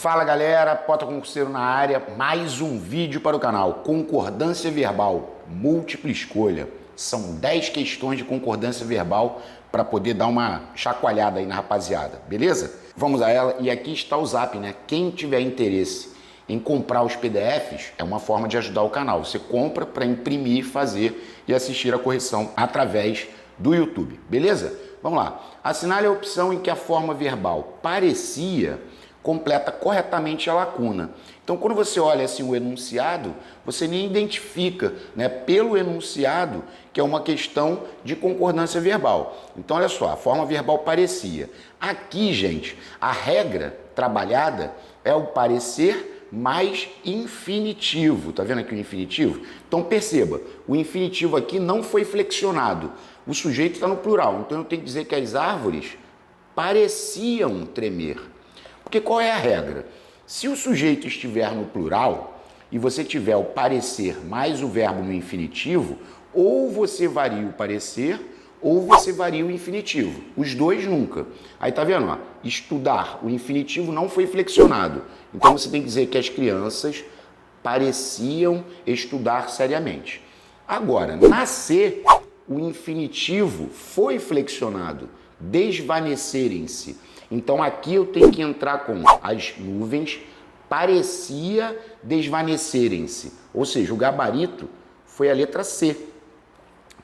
Fala galera, Pota Concurseiro na área, mais um vídeo para o canal. Concordância verbal, múltipla escolha. São 10 questões de concordância verbal para poder dar uma chacoalhada aí na rapaziada, beleza? Vamos a ela e aqui está o Zap, né? Quem tiver interesse em comprar os PDFs é uma forma de ajudar o canal. Você compra para imprimir, fazer e assistir a correção através do YouTube, beleza? Vamos lá. Assinale a opção em que a forma verbal parecia completa corretamente a lacuna. Então, quando você olha assim o enunciado, você nem identifica, né, pelo enunciado que é uma questão de concordância verbal. Então, olha só, a forma verbal parecia. Aqui, gente, a regra trabalhada é o parecer mais infinitivo. Tá vendo aqui o infinitivo? Então, perceba, o infinitivo aqui não foi flexionado. O sujeito está no plural. Então, eu tenho que dizer que as árvores pareciam tremer. Porque qual é a regra? Se o sujeito estiver no plural e você tiver o parecer mais o verbo no infinitivo, ou você varia o parecer ou você varia o infinitivo. Os dois nunca. Aí tá vendo? Ó, estudar, o infinitivo não foi flexionado. Então você tem que dizer que as crianças pareciam estudar seriamente. Agora, nascer, o infinitivo foi flexionado, desvanecerem-se. Então aqui eu tenho que entrar com as nuvens parecia desvanecerem-se. Ou seja, o gabarito foi a letra C.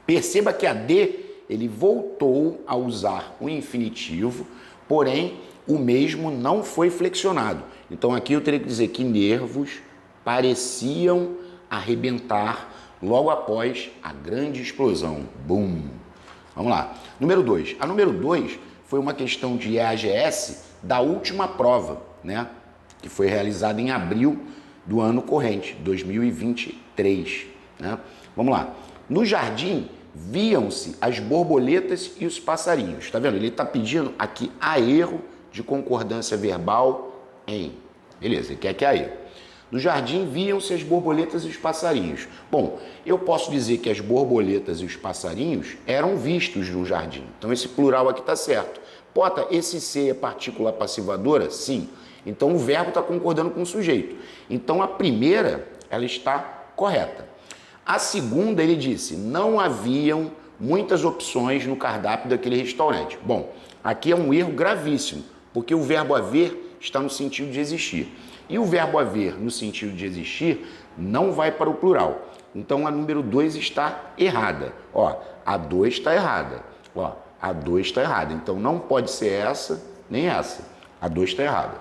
Perceba que a D, ele voltou a usar o infinitivo, porém o mesmo não foi flexionado. Então aqui eu teria que dizer que nervos pareciam arrebentar logo após a grande explosão. Bum! Vamos lá. Número 2. A número 2 foi uma questão de EAGS da última prova, né? Que foi realizada em abril do ano corrente, 2023. Né? Vamos lá. No jardim, viam-se as borboletas e os passarinhos. Tá vendo? Ele está pedindo aqui a erro de concordância verbal em. Beleza, ele quer que a erro. No jardim, viam-se as borboletas e os passarinhos. Bom, eu posso dizer que as borboletas e os passarinhos eram vistos no jardim. Então, esse plural aqui está certo. Pota, esse ser é partícula passivadora? Sim. Então, o verbo está concordando com o sujeito. Então, a primeira, ela está correta. A segunda, ele disse, não haviam muitas opções no cardápio daquele restaurante. Bom, aqui é um erro gravíssimo, porque o verbo haver está no sentido de existir. E o verbo haver no sentido de existir não vai para o plural. Então, a número 2 está errada. Ó, a 2 está errada. Ó, a 2 está errada. Então, não pode ser essa nem essa. A 2 está errada.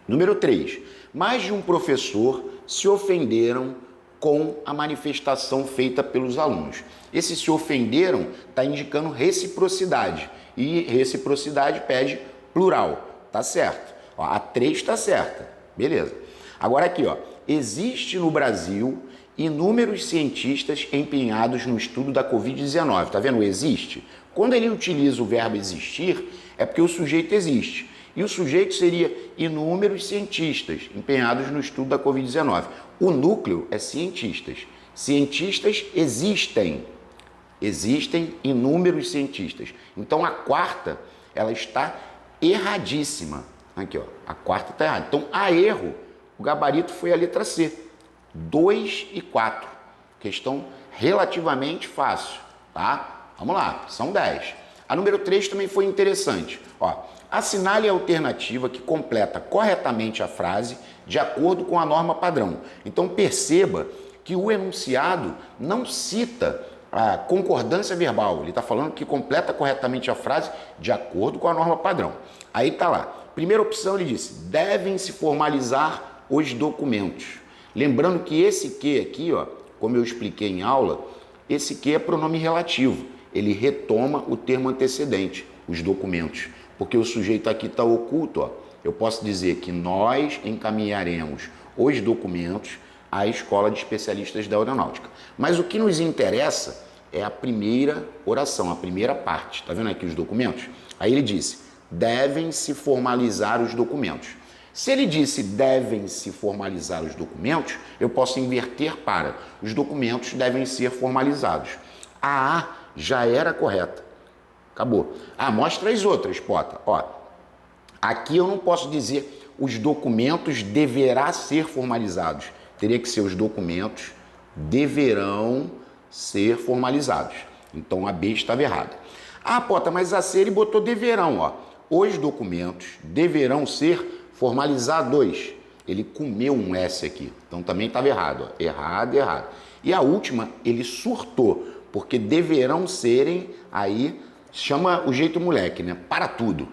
Número 3. Mais de um professor se ofenderam com a manifestação feita pelos alunos. Esse se ofenderam está indicando reciprocidade. E reciprocidade pede plural. Tá certo. Ó, a 3 está certa. Beleza. Agora aqui, ó. Existe no Brasil inúmeros cientistas empenhados no estudo da Covid-19. Tá vendo? Existe. Quando ele utiliza o verbo existir, é porque o sujeito existe. E o sujeito seria inúmeros cientistas empenhados no estudo da Covid-19. O núcleo é cientistas. Cientistas existem. Existem inúmeros cientistas. Então, a quarta, ela está erradíssima. Aqui, ó. A quarta está errada. Então, a erro, o gabarito foi a letra C. 2 e 4. Questão relativamente fácil, tá? Vamos lá, são 10. A número 3 também foi interessante. Ó, assinale a alternativa que completa corretamente a frase de acordo com a norma padrão. Então perceba que o enunciado não cita a concordância verbal. Ele está falando que completa corretamente a frase de acordo com a norma padrão. Aí está lá. Primeira opção ele disse, devem se formalizar os documentos. Lembrando que esse que aqui, ó, como eu expliquei em aula, esse que é pronome relativo. Ele retoma o termo antecedente, os documentos, porque o sujeito aqui está oculto. Ó. Eu posso dizer que nós encaminharemos os documentos à Escola de Especialistas da Aeronáutica. Mas o que nos interessa é a primeira oração, a primeira parte. Está vendo aqui os documentos? Aí ele disse, devem se formalizar os documentos. Se ele disse devem se formalizar os documentos, eu posso inverter para os documentos devem ser formalizados. A já era correta. Acabou. Mostra as outras, Pota. Ó, aqui eu não posso dizer os documentos deverá ser formalizados. Teria que ser os documentos deverão ser formalizados. Então a B estava errada. Ah, Pota, mas a C ele botou deverão, ó. Os documentos deverão ser formalizados. Ele comeu um S aqui, então também estava errado, ó. Errado, errado. E a última, ele surtou, porque deverão serem, aí chama o jeito moleque, né? Para tudo.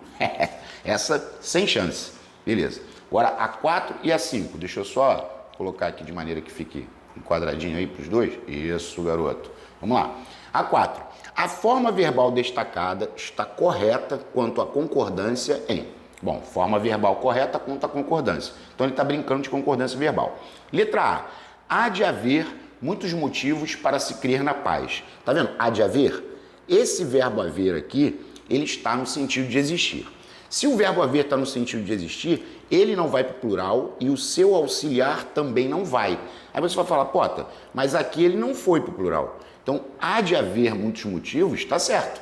Essa sem chance. Beleza. Agora a 4 e a 5. Deixa eu só colocar aqui de maneira que fique um quadradinho aí para os dois. Isso, garoto. Vamos lá. A 4. A forma verbal destacada está correta quanto à concordância em. Bom, forma verbal correta quanto à concordância. Então ele está brincando de concordância verbal. Letra A. Há de haver muitos motivos para se crer na paz. Tá vendo? Há de haver. Esse verbo haver aqui, ele está no sentido de existir. Se o verbo haver está no sentido de existir, ele não vai para o plural e o seu auxiliar também não vai. Aí você vai falar, Pota, mas aqui ele não foi para o plural. Então, há de haver muitos motivos, está certo.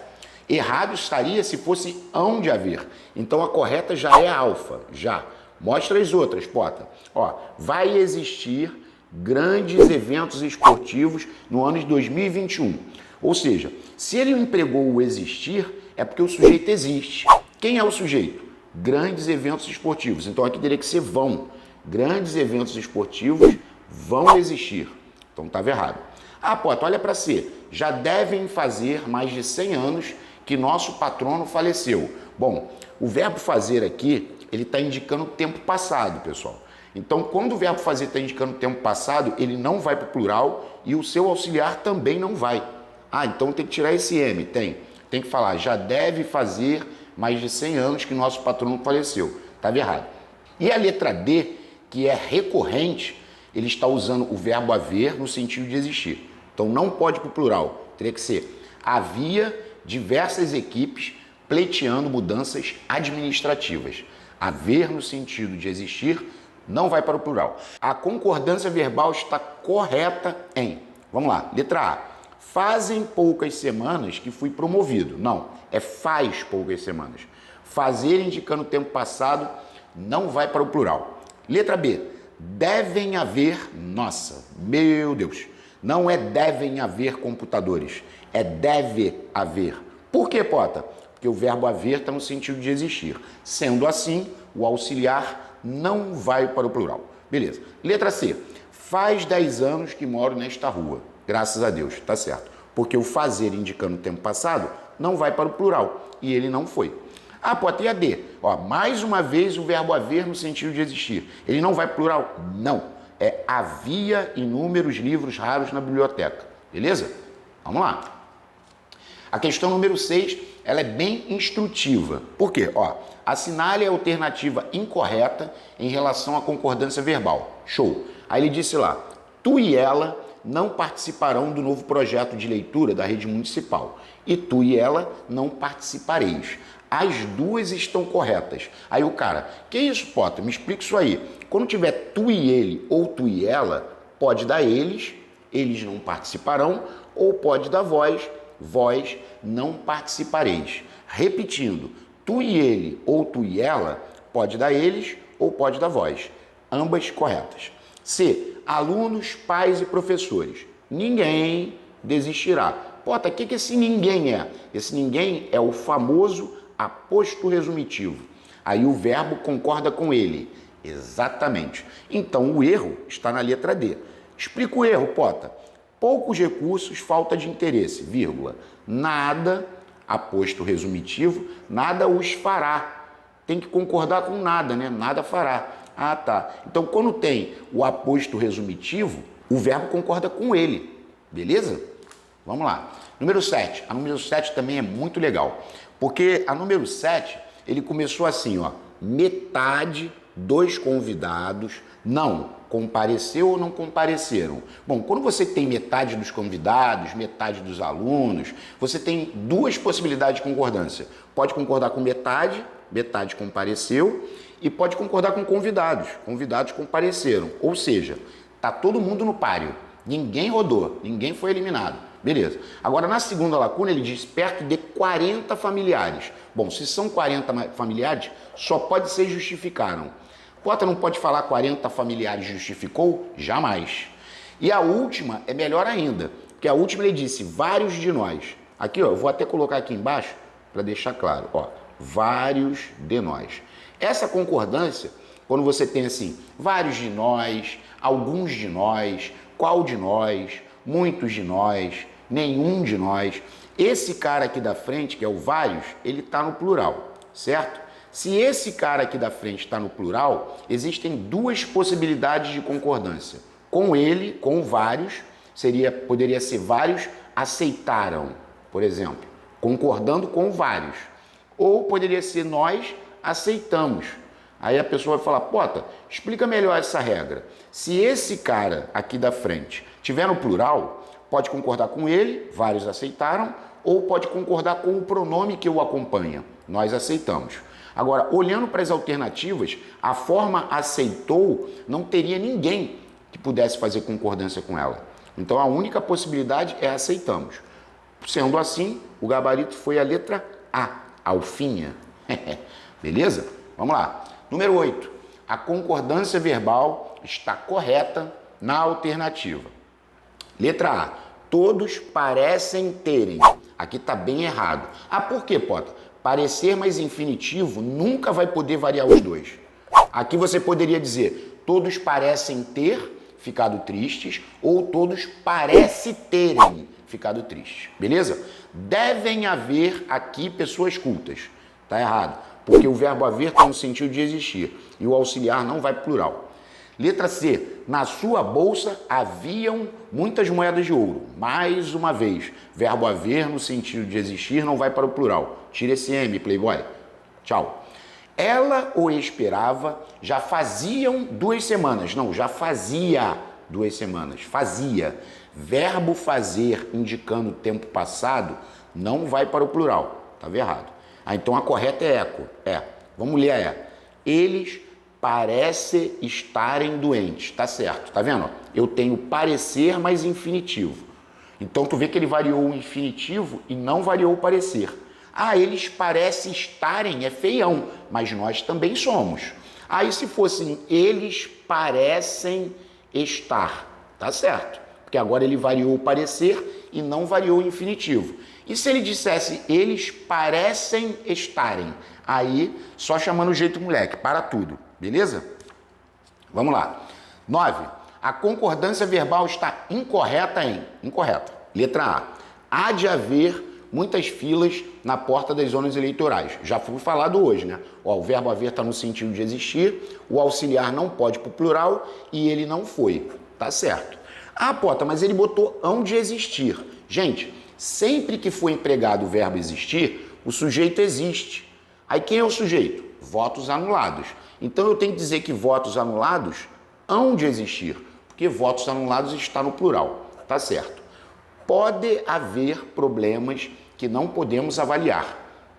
Errado estaria se fosse hão de haver. Então, a correta já é alfa, já. Mostra as outras, Pota. Ó, vai existir grandes eventos esportivos no ano de 2021. Ou seja, se ele empregou o existir, é porque o sujeito existe. Quem é o sujeito? Grandes eventos esportivos. Então aqui teria que ser vão. Grandes eventos esportivos vão existir. Então estava errado. Ah, Pota, olha para C. Já devem fazer mais de 100 anos que nosso patrono faleceu. Bom, o verbo fazer aqui, ele está indicando o tempo passado, pessoal. Então, quando o verbo fazer está indicando o tempo passado, ele não vai para o plural e o seu auxiliar também não vai. Ah, então tem que tirar esse M. Tem que falar, já deve fazer mais de 100 anos que nosso patrono faleceu. Estava errado. E a letra D, que é recorrente, ele está usando o verbo haver no sentido de existir. Então não pode para o plural. Teria que ser, havia diversas equipes pleiteando mudanças administrativas. Haver no sentido de existir não vai para o plural. A concordância verbal está correta em. Vamos lá, letra A. Fazem poucas semanas que fui promovido. Não, é faz poucas semanas. Fazer indicando o tempo passado não vai para o plural. Letra B. Devem haver, nossa, meu Deus, não é devem haver computadores, é deve haver. Por que, Pota? Porque o verbo haver está no sentido de existir. Sendo assim, o auxiliar não vai para o plural. Beleza. Letra C. Faz 10 anos que moro nesta rua. Graças a Deus, tá certo. Porque o fazer indicando o tempo passado não vai para o plural e ele não foi. Ah, pode ter a D. Ó, mais uma vez o verbo haver no sentido de existir. Ele não vai para o plural? Não. É havia inúmeros livros raros na biblioteca. Beleza? Vamos lá. A questão número 6, ela é bem instrutiva. Por quê? Ó, assinale a alternativa incorreta em relação à concordância verbal. Show. Aí ele disse lá, tu e ela não participarão do novo projeto de leitura da rede municipal. E tu e ela não participareis. As duas estão corretas. Aí o cara, que isso, Potter? Me explica isso aí. Quando tiver tu e ele ou tu e ela, pode dar eles não participarão, ou pode dar vós não participareis. Repetindo, tu e ele ou tu e ela, pode dar eles ou pode dar vós. Ambas corretas. C. Alunos, pais e professores. Ninguém desistirá. Pota, o que esse ninguém é? Esse ninguém é o famoso aposto resumitivo. Aí o verbo concorda com ele. Exatamente. Então o erro está na letra D. Explica o erro, Pota. Poucos recursos, falta de interesse, vírgula. Nada, aposto resumitivo, nada os fará. Tem que concordar com nada, né? Nada fará. Ah, tá. Então, quando tem o aposto resumitivo, o verbo concorda com ele. Beleza? Vamos lá. Número 7. A número 7 também é muito legal. Porque a número 7, ele começou assim, ó. Metade dos convidados não compareceu ou não compareceram. Bom, quando você tem metade dos convidados, metade dos alunos, você tem duas possibilidades de concordância. Pode concordar com metade compareceu, e pode concordar com convidados compareceram. Ou seja, tá todo mundo no páreo, ninguém rodou, ninguém foi eliminado. Beleza. Agora, na segunda lacuna, ele diz perto de 40 familiares. Bom, se são 40 familiares, só pode ser justificaram Pota não pode falar 40 familiares justificou? Jamais. E a última é melhor ainda, porque a última ele disse vários de nós. Aqui, ó, eu vou até colocar aqui embaixo para deixar claro, ó, vários de nós. Essa concordância, quando você tem assim, vários de nós, alguns de nós, qual de nós, muitos de nós, nenhum de nós, esse cara aqui da frente, que é o vários, ele está no plural, certo? Se esse cara aqui da frente está no plural, existem duas possibilidades de concordância. Com ele, com vários, poderia ser vários aceitaram, por exemplo, concordando com vários. Ou poderia ser nós aceitamos. Aí a pessoa vai falar, Pota, explica melhor essa regra. Se esse cara aqui da frente tiver no plural, pode concordar com ele, vários aceitaram, ou pode concordar com o pronome que o acompanha, nós aceitamos. Agora, olhando para as alternativas, a forma aceitou não teria ninguém que pudesse fazer concordância com ela. Então, a única possibilidade é aceitamos. Sendo assim, o gabarito foi a letra A, alfinha. Beleza? Vamos lá. Número 8. A concordância verbal está correta na alternativa. Letra A. Todos parecem terem. Aqui está bem errado. Ah, por quê, Pota? Parecer mais infinitivo nunca vai poder variar os dois. Aqui você poderia dizer todos parecem ter ficado tristes ou todos parecem terem ficado tristes. Beleza? Devem haver aqui pessoas cultas. Tá errado. Porque o verbo haver está no sentido de existir e o auxiliar não vai plural. Letra C. Na sua bolsa haviam muitas moedas de ouro. Mais uma vez, verbo haver no sentido de existir não vai para o plural. Tira esse M, playboy. Tchau. Ela o esperava já faziam 2 semanas. Não, já fazia 2 semanas. Fazia. Verbo fazer indicando tempo passado não vai para o plural. Estava errado. Ah, então a correta é eco. Vamos ler a E. Eles parece estarem doentes. Tá certo, tá vendo? Eu tenho parecer mais infinitivo. Então tu vê que ele variou o infinitivo e não variou o parecer. Ah, eles parecem estarem, é feião, mas nós também somos. Aí se fossem eles parecem estar, tá certo? Porque agora ele variou o parecer e não variou o infinitivo. E se ele dissesse eles parecem estarem? Aí só chamando o jeito moleque, para tudo. Beleza? Vamos lá. 9. A concordância verbal está incorreta em... Incorreta. Letra A. Há de haver muitas filas na porta das zonas eleitorais. Já foi falado hoje, né? Ó, o verbo haver está no sentido de existir, o auxiliar não pode para o plural e ele não foi. Tá certo. Ah, Pota, mas ele botou hão de existir. Gente, sempre que for empregado o verbo existir, o sujeito existe. Aí quem é o sujeito? Votos anulados. Então eu tenho que dizer que votos anulados hão de existir, porque votos anulados está no plural, tá certo? Pode haver problemas que não podemos avaliar,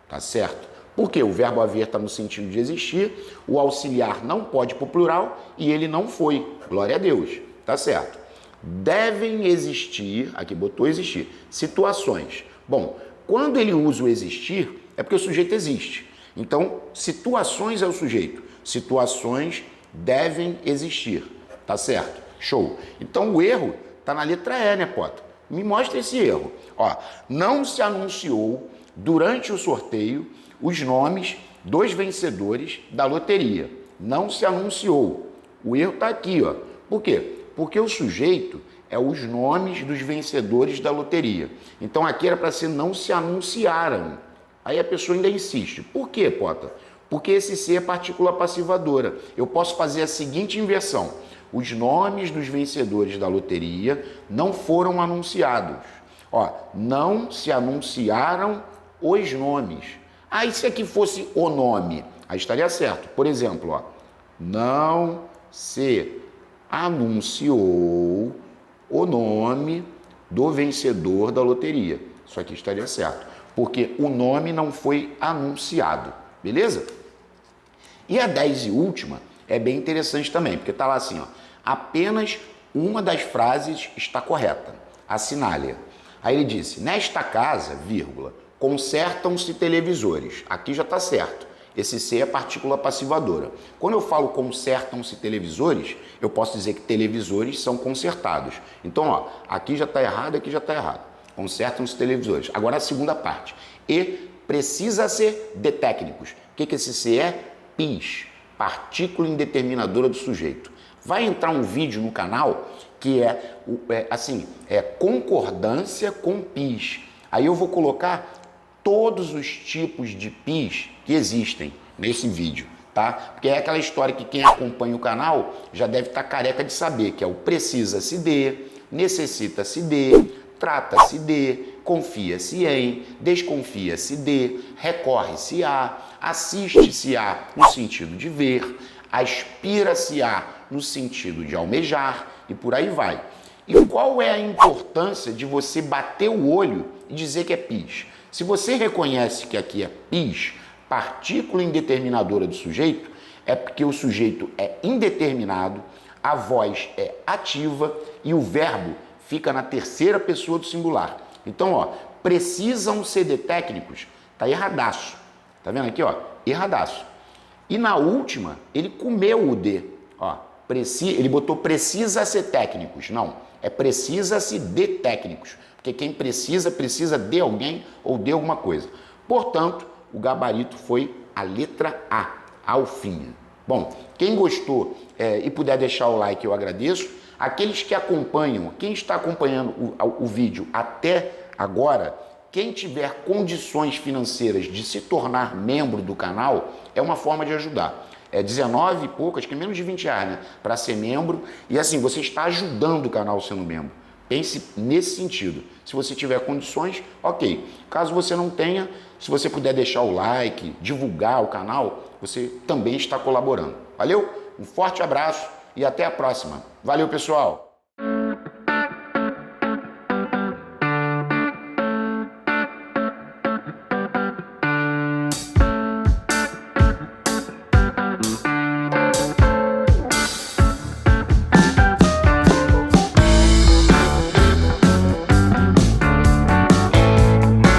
tá certo? Porque o verbo haver está no sentido de existir, o auxiliar não pode para o plural e ele não foi, glória a Deus, tá certo? Devem existir, aqui botou existir, situações. Bom, quando ele usa o existir, é porque o sujeito existe. Então, situações é o sujeito. Situações devem existir. Tá certo? Show. Então, o erro tá na letra E, né, Pota? Me mostra esse erro. Ó, não se anunciou durante o sorteio os nomes dos vencedores da loteria. Não se anunciou. O erro tá aqui, ó. Por quê? Porque o sujeito é os nomes dos vencedores da loteria. Então, aqui era para ser não se anunciaram. Aí a pessoa ainda insiste. Por quê, Pota? Porque esse ser é partícula passivadora. Eu posso fazer a seguinte inversão. Os nomes dos vencedores da loteria não foram anunciados. Ó, não se anunciaram os nomes. Aí se aqui fosse o nome, aí estaria certo. Por exemplo, ó, não se anunciou o nome do vencedor da loteria. Isso aqui estaria certo. Porque o nome não foi anunciado, beleza? E a 10 e última é bem interessante também, porque está lá assim, ó, apenas uma das frases está correta, assinale-a. Aí ele disse, nesta casa, vírgula, consertam-se televisores, aqui já está certo. Esse C é partícula passivadora. Quando eu falo consertam-se televisores, eu posso dizer que televisores são consertados. Então, ó, aqui já está errado, aqui já está errado. Consertam-se televisores. Agora a segunda parte. E precisa ser de técnicos. O que esse C é? PIS, partícula indeterminadora do sujeito. Vai entrar um vídeo no canal que é concordância com PIS. Aí eu vou colocar todos os tipos de PIS que existem nesse vídeo, tá? Porque é aquela história que quem acompanha o canal já deve estar careca de saber, que é o precisa-se de, necessita-se de, trata-se de, confia-se em, desconfia-se de, recorre-se a, assiste-se a no sentido de ver, aspira-se a no sentido de almejar e por aí vai. E qual é a importância de você bater o olho e dizer que é PIS? Se você reconhece que aqui é PIS, partícula indeterminadora do sujeito, é porque o sujeito é indeterminado, a voz é ativa e o verbo fica na terceira pessoa do singular. Então, ó, precisam ser de técnicos, tá erradaço. Tá vendo aqui, ó? Erradaço. E na última, ele comeu o D. Ó, ele botou precisa ser técnicos. Não, é precisa-se de técnicos. Porque quem precisa, precisa de alguém ou de alguma coisa. Portanto, o gabarito foi a letra A, alfinha. Bom, quem gostou e puder deixar o like, eu agradeço. Aqueles que acompanham, quem está acompanhando o vídeo até agora, quem tiver condições financeiras de se tornar membro do canal, é uma forma de ajudar. É 19 e pouco, acho que é menos de 20 reais, né? Para ser membro. E assim, você está ajudando o canal sendo membro. Pense nesse sentido. Se você tiver condições, ok. Caso você não tenha, se você puder deixar o like, divulgar o canal, você também está colaborando. Valeu? Um forte abraço e até a próxima. Valeu, pessoal!